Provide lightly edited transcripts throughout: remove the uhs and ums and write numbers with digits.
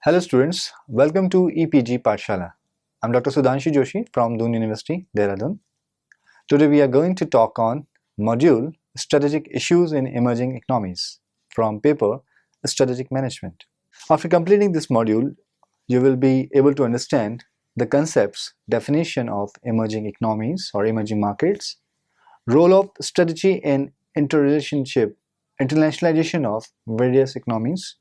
Hello students, welcome to EPG Pathshala. I'm Dr. Sudhanshu Joshi from Doon University, Dehradun. Today we are going to talk on module Strategic Issues in Emerging Economies from paper Strategic Management. After completing this module, you will be able to understand the concepts, definition of emerging economies or emerging markets, role of strategy in interrelationship, internationalization of various economies,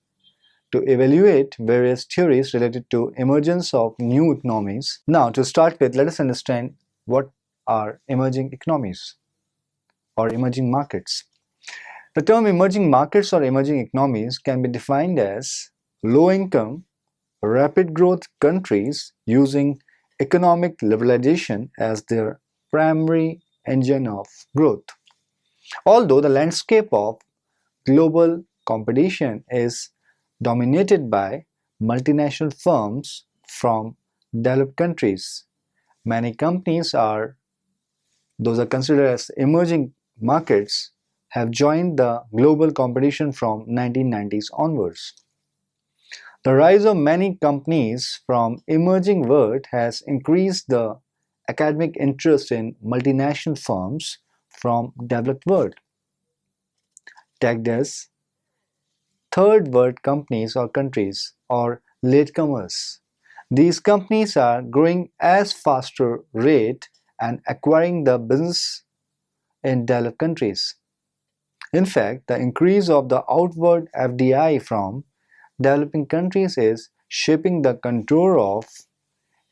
to evaluate various theories related to emergence of new economies. Now, to start with, let us understand what are emerging economies or emerging markets. The term emerging markets or emerging economies can be defined as low-income, rapid growth countries using economic liberalization as their primary engine of growth. Although the landscape of global competition is dominated by multinational firms from developed countries, many companies those are considered as emerging markets, have joined the global competition from 1990s onwards. The rise of many companies from emerging world has increased the academic interest in multinational firms from developed world. Tagged as third world companies or countries or latecomers. These companies are growing as faster rate and acquiring the business in developed countries. In fact, the increase of the outward FDI from developing countries is shaping the contour of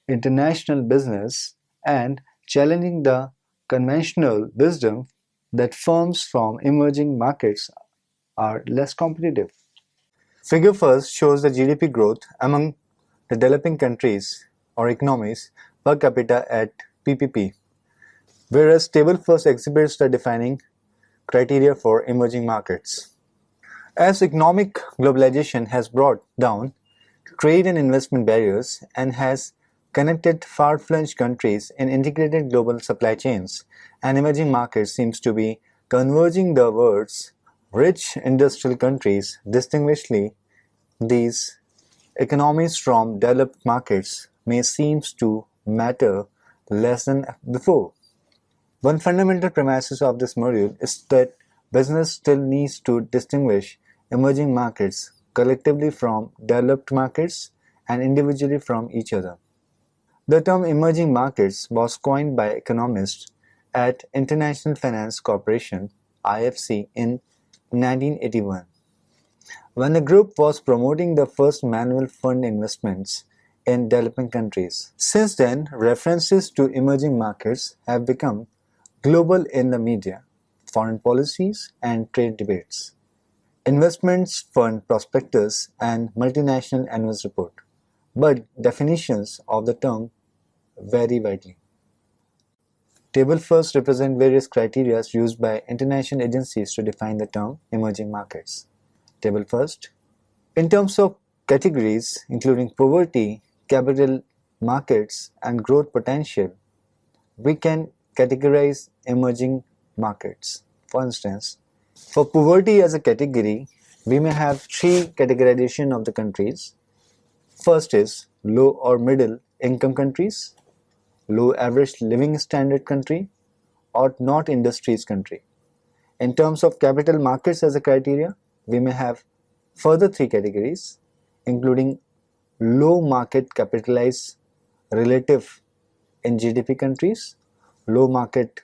international business and challenging the conventional wisdom that firms from emerging markets are less competitive. Figure first shows the GDP growth among the developing countries or economies per capita at PPP, whereas table first exhibits the defining criteria for emerging markets. As economic globalization has brought down trade and investment barriers and has connected far-flung countries in integrated global supply chains, and emerging markets seems to be converging the world's rich industrial countries. Distinguishingly, these economies from developed markets may seem to matter less than before. One fundamental premise of this module is that business still needs to distinguish emerging markets collectively from developed markets and individually from each other. The term emerging markets was coined by economists at International Finance Corporation (IFC) in 1981, when the group was promoting the first manual fund investments in developing countries. Since then, references to emerging markets have become global in the media, foreign policies, and trade debates, investments fund prospectus, and multinational annual report. But definitions of the term vary widely. Table first represent various criteria used by international agencies to define the term emerging markets. Table first. In terms of categories including poverty, capital markets, and growth potential, we can categorize emerging markets. For instance, for poverty as a category, we may have three categorization of the countries. First is low or middle income countries, low average living standard country, or not industries country. In terms of capital markets as a criteria, we may have further three categories, including low market capitalized relative in GDP countries, low market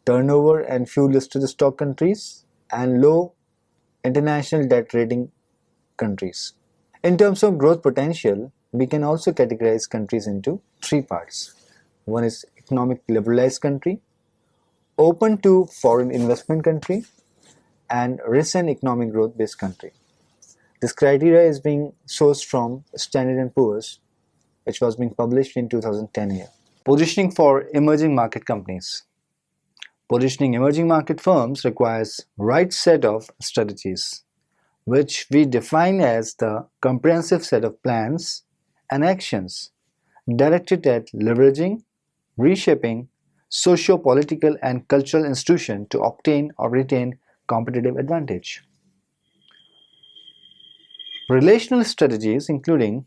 turnover and few listed stock countries, and low international debt rating countries. In terms of growth potential, we can also categorize countries into three parts. One is economic liberalized country, open to foreign investment country, and recent economic growth based country. This criteria is being sourced from Standard & Poor's, which was being published in 2010 year. Positioning for emerging market companies. Positioning emerging market firms requires right set of strategies, which we define as the comprehensive set of plans and actions directed at leveraging, reshaping socio-political and cultural institutions to obtain or retain competitive advantage. Relational strategies including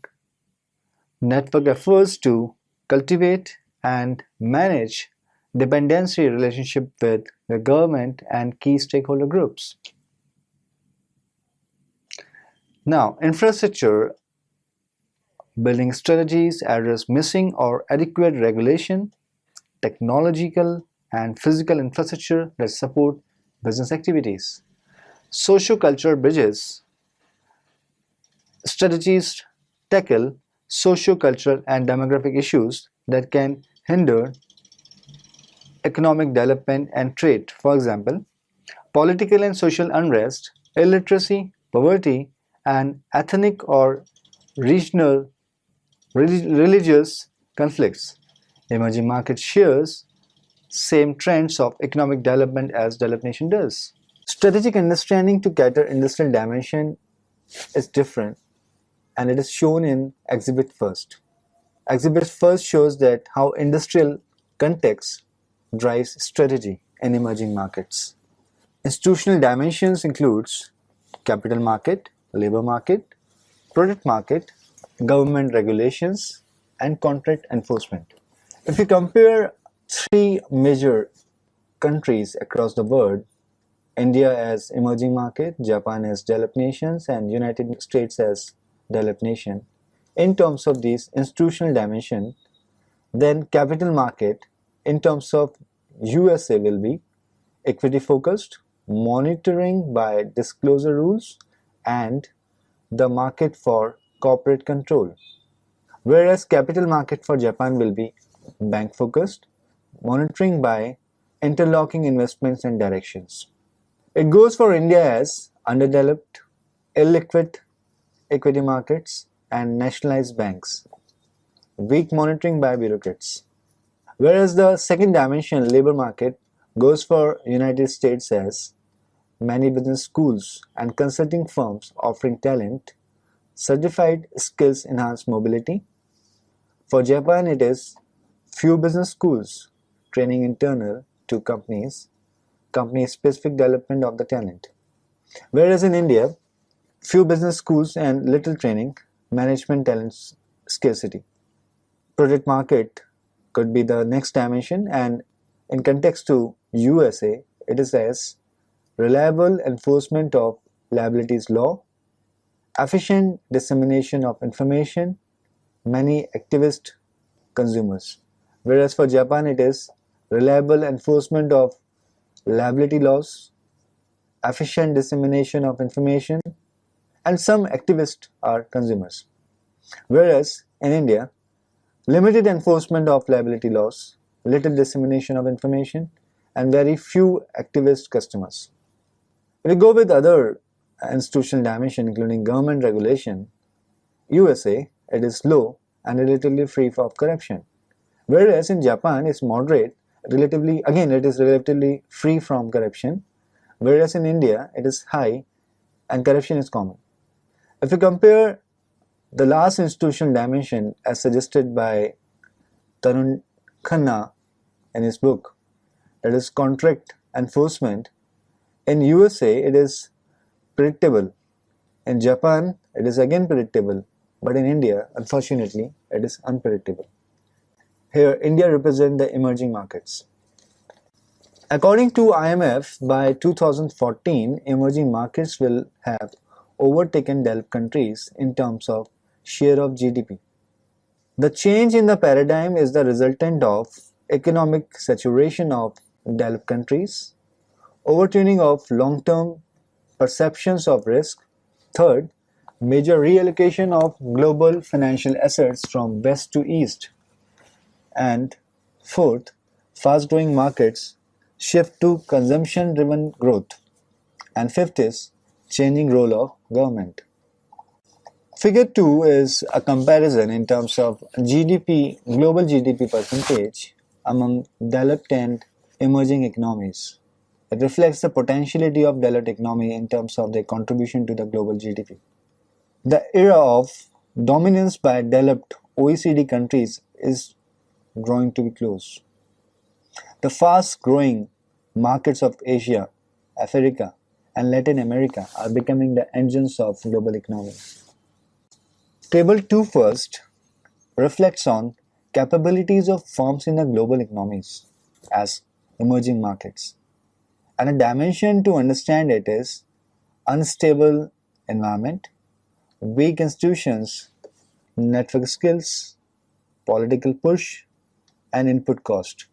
Network efforts to cultivate and manage dependency relationship with the government and key stakeholder groups. Now, infrastructure building strategies address missing or adequate regulation, technological and physical infrastructure that support business activities. Socio-cultural bridges strategies tackle socio-cultural and demographic issues that can hinder economic development and trade. For example, political and social unrest, illiteracy, poverty, and ethnic or regional religious conflicts. Emerging market shares same trends of economic development as developed nation does. Strategic understanding to cater industrial dimension is different, and it is shown in Exhibit First. Exhibit First shows that how industrial context drives strategy in emerging markets. Institutional dimensions includes capital market, labor market, product market, government regulations, and contract enforcement. If you compare three major countries across the world, India as emerging market, Japan as developed nations, and United States as developed nation, in terms of these institutional dimension, then capital market in terms of USA will be equity focused, monitoring by disclosure rules, and the market for corporate control. Whereas capital market for Japan will be bank focused, monitoring by interlocking investments and directions. It goes for India as underdeveloped, illiquid equity markets and nationalized banks, weak monitoring by bureaucrats. Whereas the second dimension, labor market, goes for United States as many business schools and consulting firms offering talent, certified skills enhanced mobility. For Japan, it is few business schools training internal to companies, company-specific development of the talent. Whereas in India, few business schools and little training, management talent scarcity. Product market could be the next dimension, and in context to USA, it is as reliable enforcement of liabilities law, efficient dissemination of information, many activist consumers. Whereas for Japan, it is reliable enforcement of liability laws, efficient dissemination of information, and some activists are consumers. Whereas in India, limited enforcement of liability laws, little dissemination of information, and very few activist customers. If we go with other institutional dimension including government regulation, USA, it is low and relatively free of corruption. Whereas in Japan, it's moderate, it is relatively free from corruption. Whereas in India, it is high and corruption is common. If we compare the last institutional dimension as suggested by Tarun Khanna in his book, that is contract enforcement, in USA it is predictable, in Japan it is again predictable, but in India unfortunately it is unpredictable. Here India represents the emerging markets. According to IMF, by 2014 emerging markets will have overtaken developed countries in terms of share of GDP. The change in the paradigm is the resultant of economic saturation of developed countries, overtuning of long-term perceptions of risk. Third, major reallocation of global financial assets from west to east. And fourth, fast-growing markets shift to consumption-driven growth. And fifth is changing role of government. Figure 2 is a comparison in terms of GDP, global GDP percentage among developed and emerging economies. It reflects the potentiality of developed economy in terms of their contribution to the global GDP. The era of dominance by developed OECD countries is drawing to be close. The fast-growing markets of Asia, Africa, and Latin America are becoming the engines of global economy. Table 2 first. reflects on capabilities of firms in the global economies as emerging markets. And a dimension to understand it is unstable environment, weak institutions, network skills, political push, and input cost.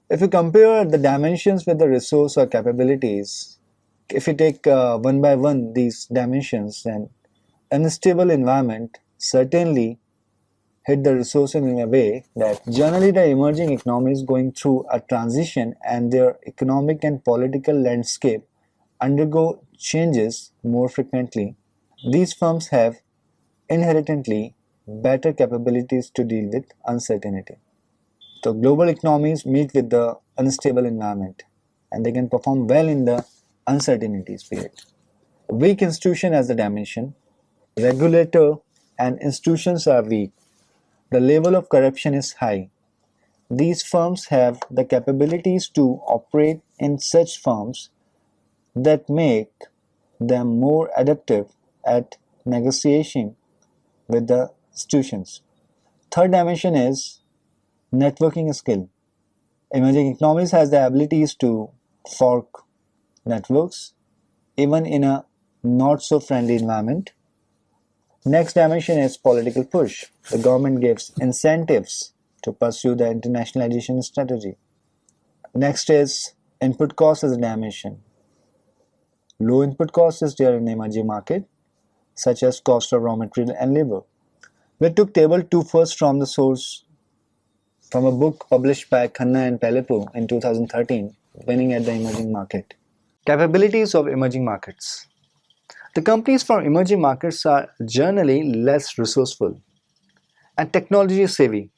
If you compare the dimensions with the resource or capabilities, if you take one by one these dimensions, then unstable environment certainly hit the resources in a way that generally the emerging economies going through a transition and their economic and political landscape undergo changes more frequently. These firms have inherently better capabilities to deal with uncertainty. So global economies meet with the unstable environment and they can perform well in the uncertainties period. Weak institution as the dimension, regulator and institutions are weak. The level of corruption is high. These firms have the capabilities to operate in such firms that make them more adaptive at negotiation with the institutions. Third dimension is networking skill. Emerging economies has the abilities to fork networks even in a not so friendly environment. Next dimension is political push. The government gives incentives to pursue the internationalization strategy. Next is input cost as a dimension. Low input cost is there in the emerging market, such as cost of raw material and labor. We took table 2 first from the source from a book published by Khanna and Pelepu in 2013, Winning at the Emerging Market. Capabilities of emerging markets. The companies from emerging markets are generally less resourceful and technology savvy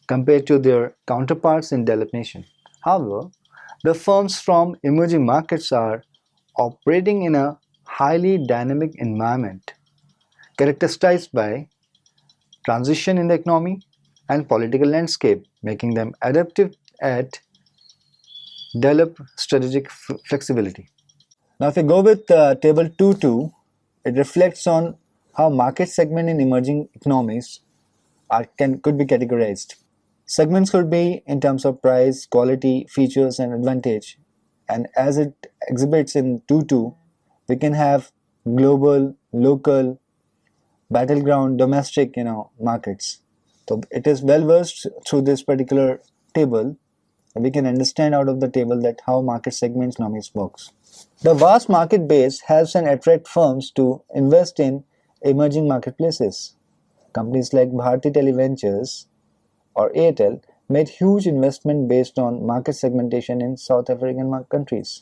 compared to their counterparts in developed nations. However, the firms from emerging markets are operating in a highly dynamic environment characterized by transition in the economy and political landscape, making them adaptive at develop strategic flexibility. Now, if we go with table 2.2, it reflects on how market segment in emerging economies could be categorized. Segments could be in terms of price, quality, features, and advantage. And as it exhibits in 2.2, we can have global, local, battleground, domestic, markets. So it is well versed through this particular table. We can understand out of the table that how market segments economics works. The vast market base helps and attract firms to invest in emerging marketplaces. Companies like Bharti Televentures or Airtel made huge investment based on market segmentation in South African countries.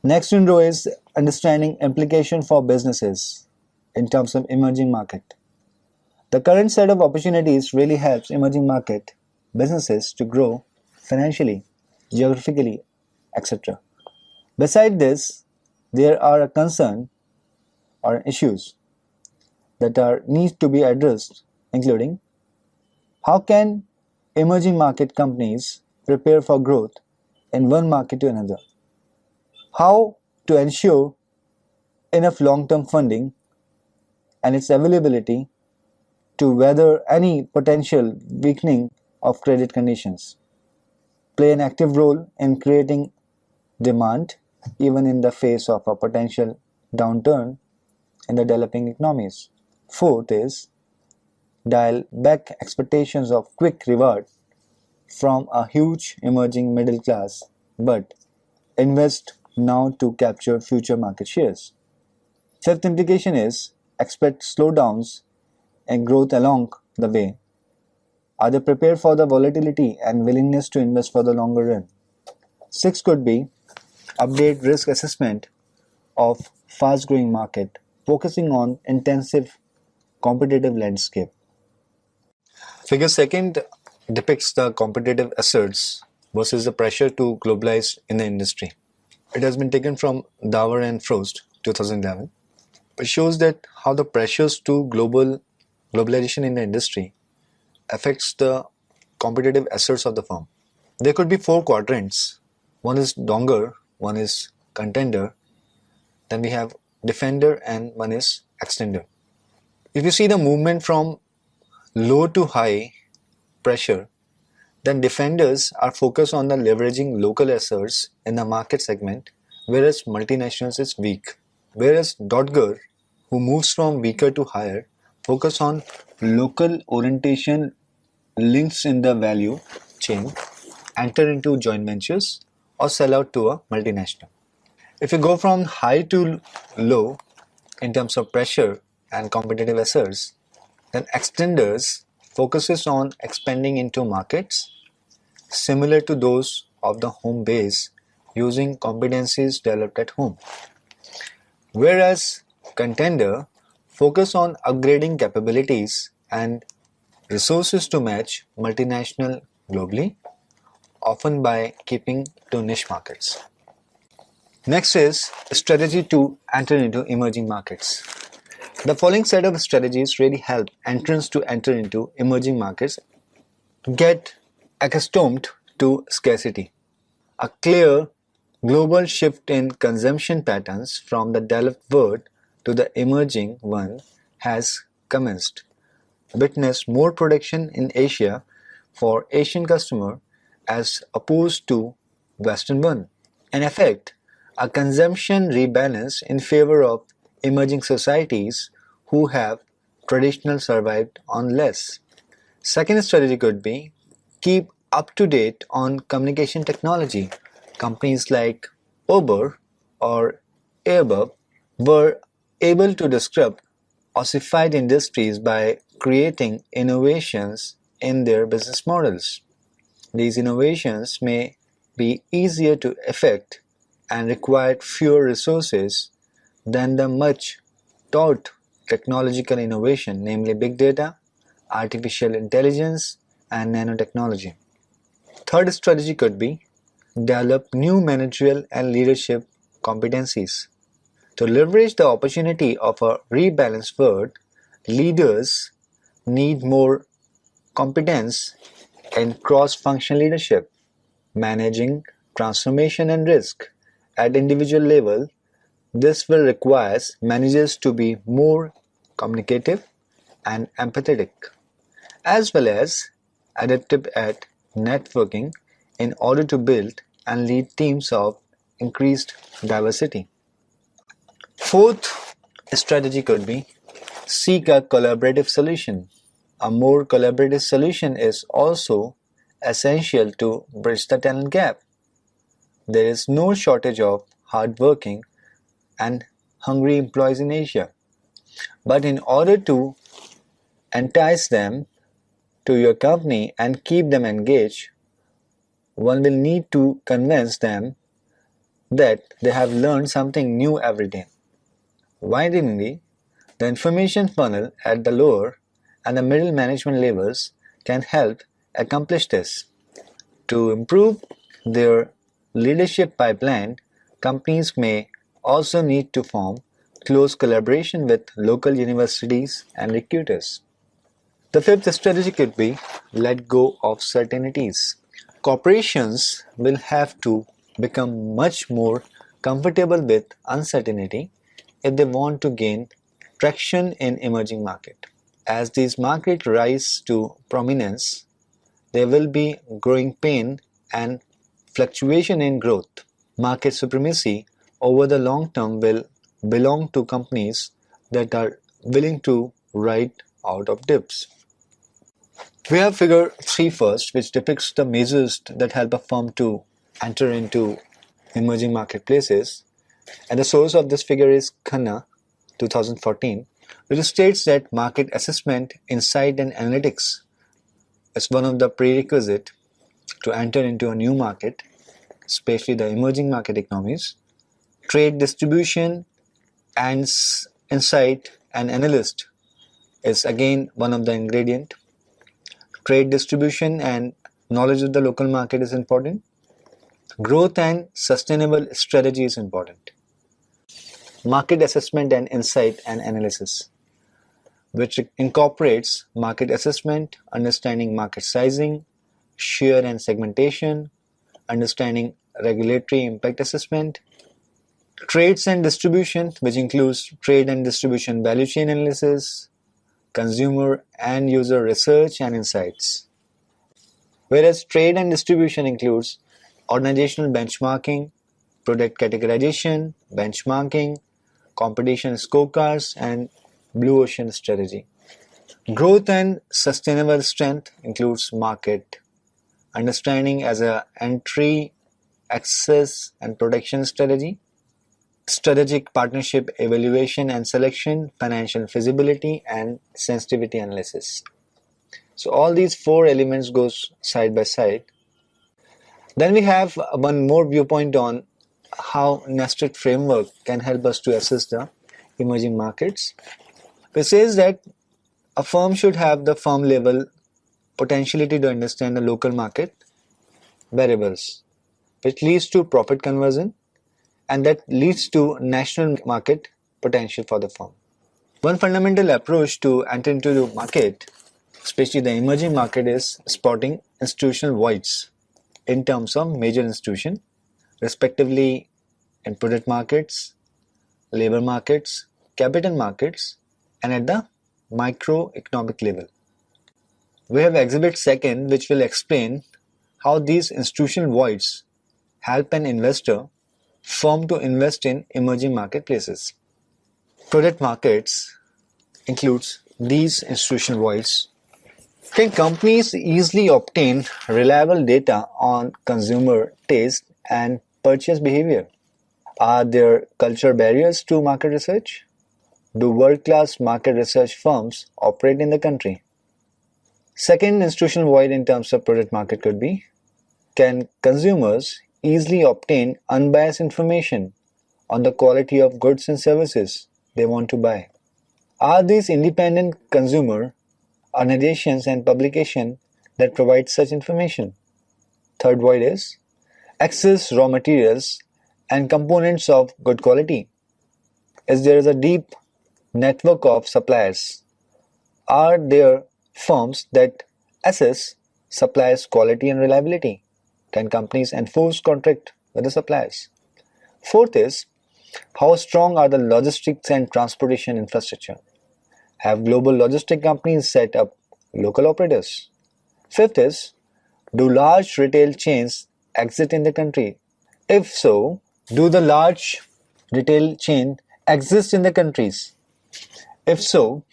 Next in row is understanding implication for businesses in terms of emerging market. The current set of opportunities really helps emerging market businesses to grow financially, geographically, etc. Beside this, there are a concern or issues that need to be addressed, including how can emerging market companies prepare for growth in one market to another? How to ensure enough long-term funding and its availability to weather any potential weakening of credit conditions, play an active role in creating demand even in the face of a potential downturn in the developing economies. Fourth is dial back expectations of quick reward from a huge emerging middle class, but invest now to capture future market shares. Fifth implication is expect slowdowns and growth along the way. Are they prepared for the volatility and willingness to invest for the longer run? Six could be update risk assessment of fast-growing market, focusing on intensive competitive landscape. Figure second depicts the competitive asserts versus the pressure to globalize in the industry. It has been taken from Dower and Frost, 2011. It shows that how the pressures to globalization in the industry affects the competitive asserts of the firm. There could be 4 quadrants. One is donger, one is contender, then we have defender, and one is extender. If you see the movement from low to high pressure, then defenders are focused on the leveraging local assets in the market segment, whereas multinationals is weak. Whereas Dodger, who moves from weaker to higher, focus on local orientation links in the value chain, enter into joint ventures, or sell out to a multinational. If you go from high to low in terms of pressure and competitive assets, then extenders focuses on expanding into markets similar to those of the home base using competencies developed at home. Whereas contender focus on upgrading capabilities and resources to match multinational globally, often by keeping to niche markets. Next is strategy to enter into emerging markets. The following set of strategies really help entrants to enter into emerging markets get accustomed to scarcity. A clear global shift in consumption patterns from the developed world to the emerging one has commenced. Witness more production in Asia for Asian customer as opposed to Western one. In effect, a consumption rebalance in favor of emerging societies who have traditionally survived on less. Second strategy could be keep up to date on communication technology. Companies like Uber or Airbnb were able to disrupt ossified industries by creating innovations in their business models. These innovations may be easier to effect and require fewer resources than the much taught technological innovation, namely big data, artificial intelligence, and nanotechnology. Third strategy could be develop new managerial and leadership competencies. To leverage the opportunity of a rebalanced world, leaders need more competence in cross-functional leadership, managing transformation and risk. At individual level, this will require managers to be more communicative and empathetic, as well as adaptive at networking in order to build and lead teams of increased diversity. Fourth strategy could be seek a collaborative solution. A more collaborative solution is also essential to bridge the talent gap. There is no shortage of hardworking and hungry employees in Asia. But in order to entice them to your company and keep them engaged, one will need to convince them that they have learned something new every day. Widely, the information funnel at the lower and the middle management levels can help accomplish this. To improve their leadership pipeline, companies may also need to form close collaboration with local universities and recruiters. The fifth strategy could be let go of certainties. Corporations will have to become much more comfortable with uncertainty if they want to gain traction in emerging market. As these markets rise to prominence, there will be growing pain and fluctuation in growth. Market supremacy over the long term will belong to companies that are willing to ride out of dips. We have figure 3 first, which depicts the measures that help a firm to enter into emerging marketplaces. And the source of this figure is Khanna 2014, which states that market assessment, insight, and analytics is one of the prerequisites to enter into a new market, especially the emerging market economies. Trade distribution and insight and analyst is again one of the ingredient. Trade distribution and knowledge of the local market is important. Growth and sustainable strategy is important. Market assessment and insight and analysis, which incorporates market assessment, understanding market sizing, share and segmentation, understanding regulatory impact assessment, trades and distribution, which includes trade and distribution value chain analysis, consumer and user research and insights. Whereas trade and distribution includes organizational benchmarking, product categorization, benchmarking, competition scorecards, and blue ocean strategy. Growth and sustainable strength includes market understanding as a entry, access, and protection strategy, strategic partnership evaluation and selection, financial feasibility, and sensitivity analysis. So all these four elements goes side by side. Then we have one more viewpoint on how nested framework can help us to assess the emerging markets. It says that a firm should have the firm level potentiality to understand the local market variables, which leads to profit conversion, and that leads to national market potential for the firm. One fundamental approach to enter into the market, especially the emerging market, is spotting institutional voids in terms of major institutions, respectively in product markets, labor markets, capital markets, and at the microeconomic level. We have exhibit second, which will explain how these institutional voids help an investor firm to invest in emerging marketplaces. Product markets includes these institutional voids. Can companies easily obtain reliable data on consumer taste and purchase behavior? Are there cultural barriers to market research? Do world-class market research firms operate in the country? Second institutional void in terms of product market could be, can consumers easily obtain unbiased information on the quality of goods and services they want to buy? Are these independent consumer organizations and publications that provide such information? Third void is, access raw materials and components of good quality. As there is a deep network of suppliers, are there firms that assess suppliers' quality and reliability? Can companies enforce contract with the suppliers? Fourth is, how strong are the logistics and transportation infrastructure? Have global logistic companies set up local operators? Fifth is, do large retail chains exist in the country? If so, do the large retail chain exist in the countries? If so,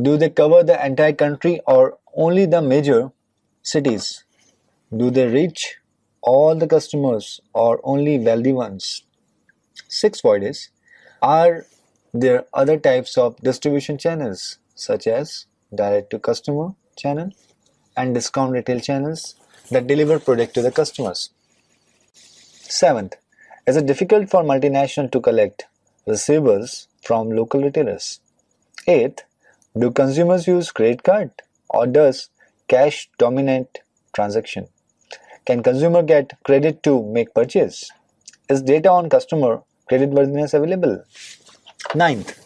do they cover the entire country or only the major cities? Do they reach all the customers or only wealthy ones? Sixth void is, are there other types of distribution channels such as direct-to-customer channel and discount retail channels that deliver product to the customers? Seventh, is it difficult for multinational to collect receivables from local retailers? Eighth, do consumers use credit card or does cash dominate transaction? Can consumer get credit to make purchase? Is data on customer creditworthiness available? Ninth,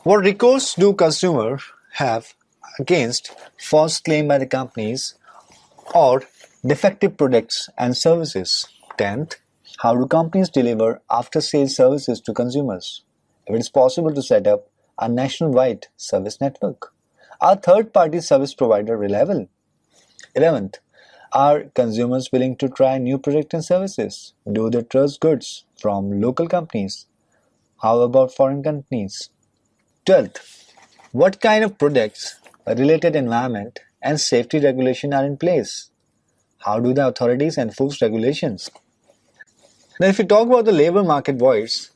what recourse do consumers have against false claim by the companies or defective products and services? 10th, how do companies deliver after-sales services to consumers? If it is possible to set up a nationwide service network. Are third-party service providers reliable? 11th, are consumers willing to try new products and services? Do they trust goods from local companies? How about foreign companies? 12th, what kind of products, related environment, and safety regulation are in place? How do the authorities enforce regulations? Now, if you talk about the labor market voids,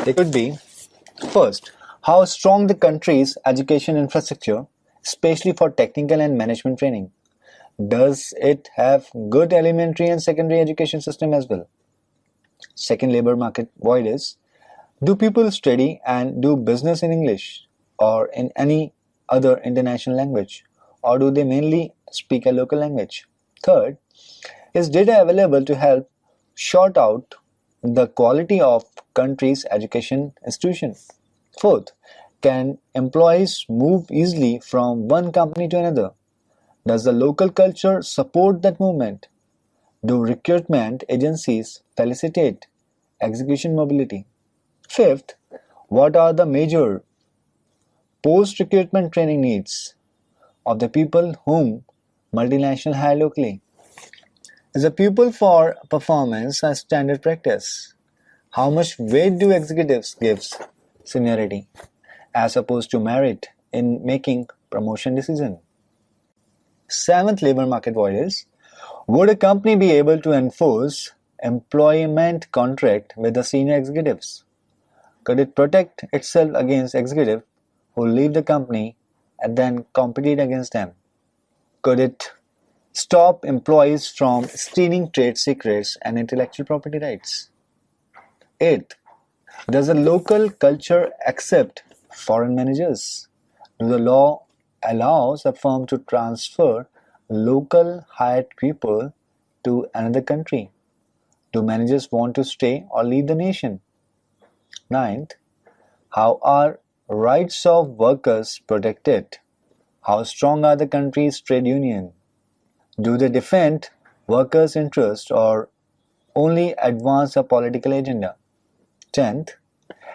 they could be, first, how strong the country's education infrastructure, especially for technical and management training. Does it have good elementary and secondary education system as well? Second labor market void is, do people study and do business in English or in any other international language, or do they mainly speak a local language? Third, is data available to help sort out the quality of country's education institution? Fourth, can employees move easily from one company to another? Does the local culture support that movement? Do recruitment agencies facilitate execution mobility? Fifth, what are the major post-recruitment training needs of the people whom multinational hire locally? Is a pupil for performance a standard practice? How much weight do executives give seniority as opposed to merit in making promotion decisions? Seventh labor market void is, would a company be able to enforce employment contract with the senior executives? Could it protect itself against executives who leave the company and then compete against them? Could it stop employees from stealing trade secrets and intellectual property rights? 8. Does a local culture accept foreign managers? Do the law allows a firm to transfer local hired people to another country? Do managers want to stay or leave the nation? 9th, how are rights of workers protected? How strong are the country's trade union? Do they defend workers' interests or only advance a political agenda? 10th,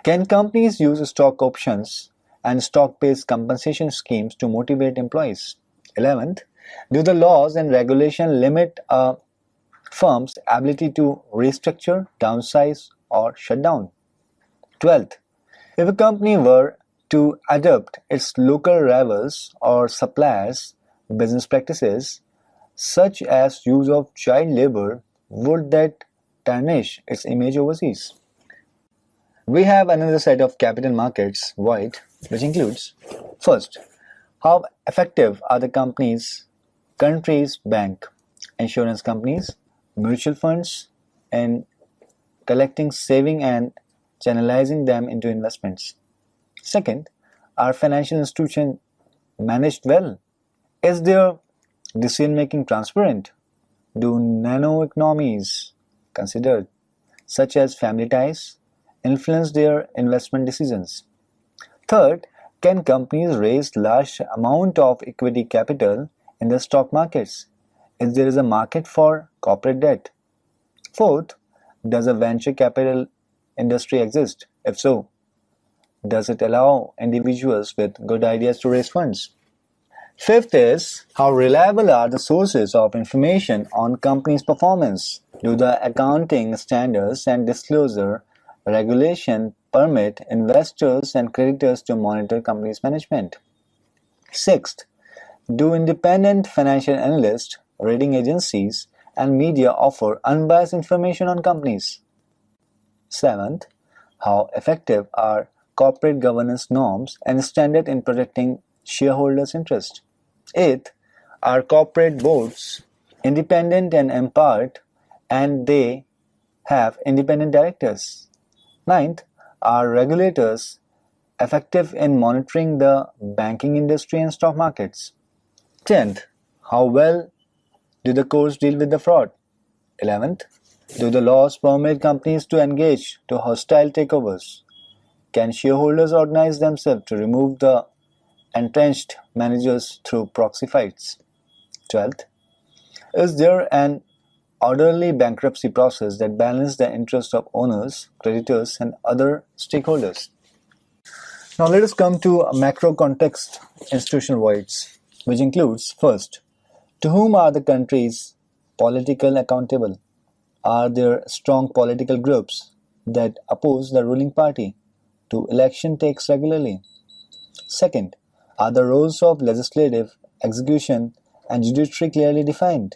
can companies use stock options and stock-based compensation schemes to motivate employees? 11th, do the laws and regulation limit a firm's ability to restructure, downsize, or shut down? 12th, if a company were to adopt its local rivals or suppliers' business practices, such as use of child labor, would that tarnish its image overseas? We have another set of capital markets void, which includes, first, how effective are the country's bank, insurance companies, mutual funds in collecting saving and channelizing them into investments? Second, are financial institutions managed well? Is their decision-making transparent? Do nano-economies considered, such as family ties, influence their investment decisions? Third, can companies raise large amount of equity capital in the stock markets if there is a market for corporate debt? Fourth, does a venture capital industry exist? If so, does it allow individuals with good ideas to raise funds? Fifth is, how reliable are the sources of information on companies' performance? Do the accounting standards and disclosure regulation permit investors and creditors to monitor companies' management? Sixth, do independent financial analysts, rating agencies, and media offer unbiased information on companies? Seventh, how effective are corporate governance norms and standards in protecting shareholders' interest? Eighth, are corporate boards independent and empowered and they have independent directors? Ninth, are regulators effective in monitoring the banking industry and stock markets? 10th, how well do the courts deal with the fraud? 11th, do the laws permit companies to engage to hostile takeovers? Can shareholders organize themselves to remove the entrenched managers through proxy fights? 12th, is there an orderly bankruptcy process that balances the interests of owners, creditors, and other stakeholders? Now let us come to macro context institutional voids, which includes, first, to whom are the countries political accountable? Are there strong political groups that oppose the ruling party? Do election takes regularly? Second, are the roles of legislative, execution, and judiciary clearly defined?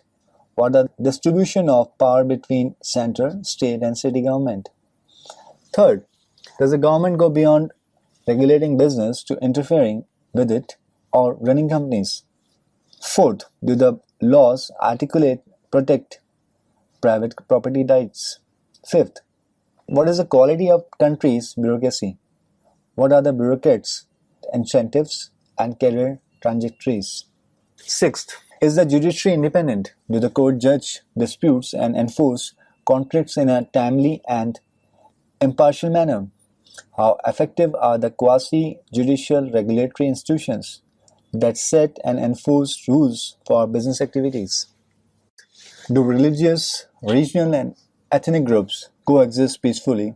What are the distribution of power between center, state, and city government? Third, does the government go beyond regulating business to interfering with it or running companies? Fourth, do the laws protect private property rights? Fifth, what is the quality of country's bureaucracy? What are the bureaucrats' incentives and career trajectories? Sixth, is the judiciary independent? Do the court judge disputes and enforce contracts in a timely and impartial manner? How effective are the quasi-judicial regulatory institutions that set and enforce rules for business activities? Do religious, regional, and ethnic groups coexist peacefully,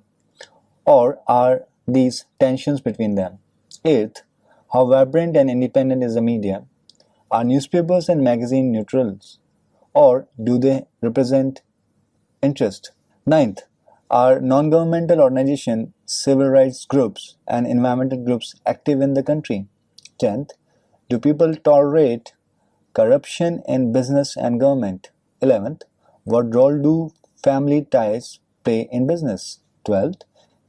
or are these tensions between them? Eighth, How vibrant and independent is the media? Are newspapers and magazines neutrals, or do they represent interest? Ninth, are non-governmental organizations, civil rights groups, and environmental groups active in the country? 10th, do people tolerate corruption in business and government? 11th, what role do family ties play in business? 12th,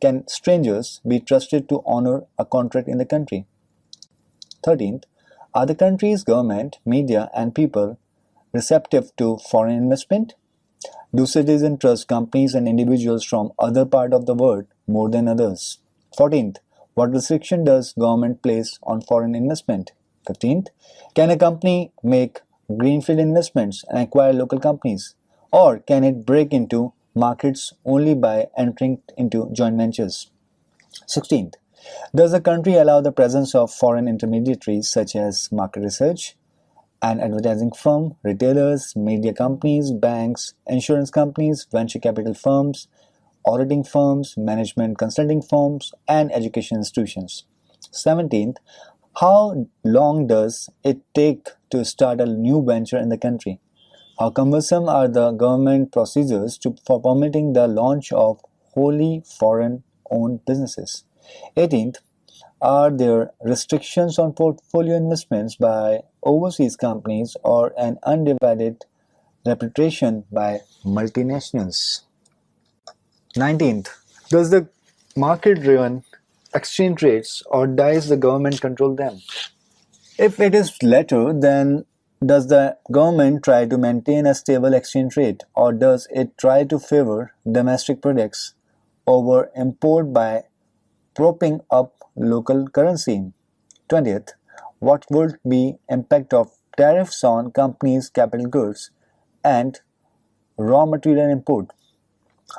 can strangers be trusted to honor a contract in the country? 13th, are the country's government, media, and people receptive to foreign investment? Do citizens trust companies and individuals from other parts of the world more than others? 14th, what restriction does government place on foreign investment? 15th, can a company make greenfield investments and acquire local companies? Or can it break into markets only by entering into joint ventures? 16th, does the country allow the presence of foreign intermediaries such as market research and advertising firm, retailers, media companies, banks, insurance companies, venture capital firms, auditing firms, management consulting firms, and education institutions? 17th, how long does it take to start a new venture in the country? How cumbersome are the government procedures for permitting the launch of wholly foreign-owned businesses? 18th, are there restrictions on portfolio investments by overseas companies or an undivided reputation by multinationals? 19th, does the market driven exchange rates or does the government control them? If it is latter, then does the government try to maintain a stable exchange rate or does it try to favor domestic products over import by propping up local currency? 20th, what would be impact of tariffs on companies' capital goods and raw material import?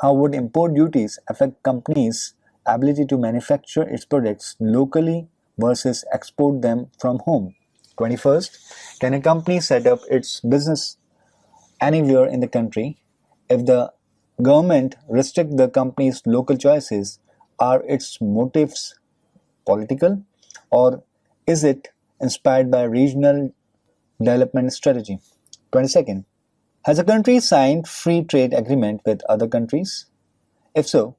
How would import duties affect companies' ability to manufacture its products locally versus export them from home? 21st, can a company set up its business anywhere in the country? If the government restrict the company's local choices, are its motives political or is it inspired by regional development strategy? 22nd, has a country signed free trade agreement with other countries? If so,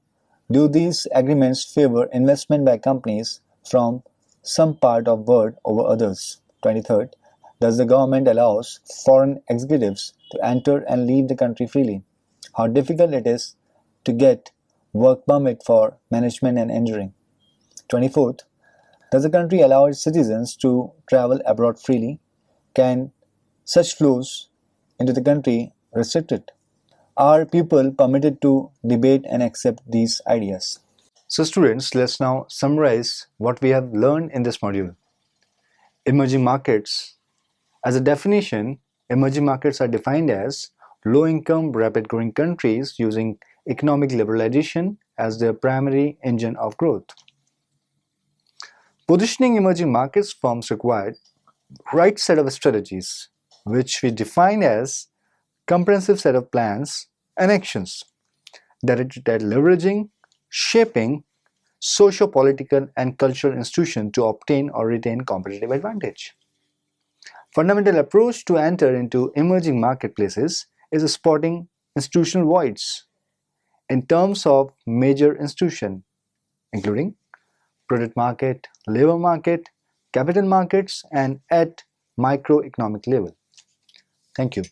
do these agreements favor investment by companies from some part of world over others? 23rd, does the government allows foreign executives to enter and leave the country freely? How difficult it is to get work permit for management and engineering? 24th, does the country allow its citizens to travel abroad freely? Can such flows into the country restricted? Are people permitted to debate and accept these ideas? So students, let's now summarize what we have learned in this module. Emerging markets. As a definition, emerging markets are defined as low-income, rapid-growing countries using economic liberalization as their primary engine of growth. Positioning emerging markets firms required right set of strategies, which we define as comprehensive set of plans and actions directed at leveraging, shaping socio-political and cultural institutions to obtain or retain competitive advantage. Fundamental approach to enter into emerging marketplaces is spotting institutional voids in terms of major institutions, including product market, labor market, capital markets, and at microeconomic level. Thank you.